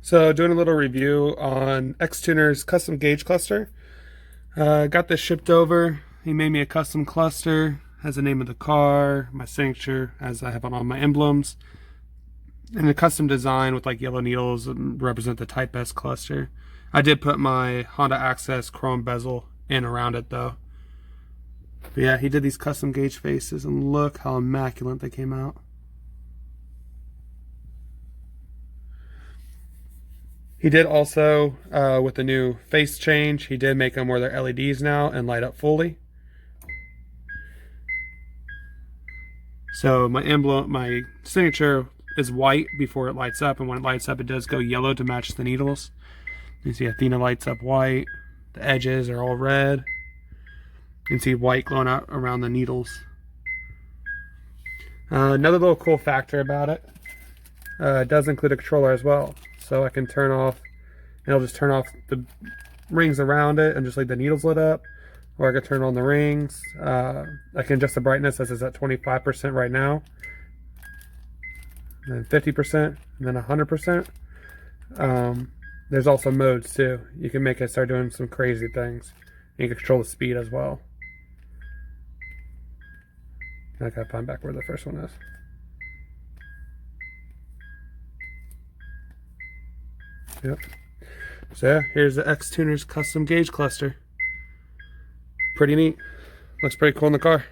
So doing a little review on Xtuners custom gauge cluster. Got this shipped over. He made me a custom cluster, has the name of the car, my signature, as I have on all my emblems, and a custom design with like yellow needles and represent the Type S cluster. I did put my Honda Access chrome bezel in around it though. But yeah, he did these custom gauge faces and look how immaculate they came out. He did also, with the new face change, he did make them where they're LEDs now and light up fully. So my emblem, my signature is white before it lights up, and when it lights up, it does go yellow to match the needles. You see Athena lights up white, the edges are all red. You can see white glowing out around the needles. Another little cool factor about it, it does include a controller as well. So I can turn off, and it'll just turn off the rings around it and just leave the needles lit up. Or I can turn on the rings. I can adjust the brightness as it's at 25% right now. And then 50%, and then 100%. There's also modes too. You can make it start doing some crazy things. You can control the speed as well. I gotta find back where the first one is. Yep. So yeah, here's the Xtuners custom gauge cluster. Pretty neat. Looks pretty cool in the car.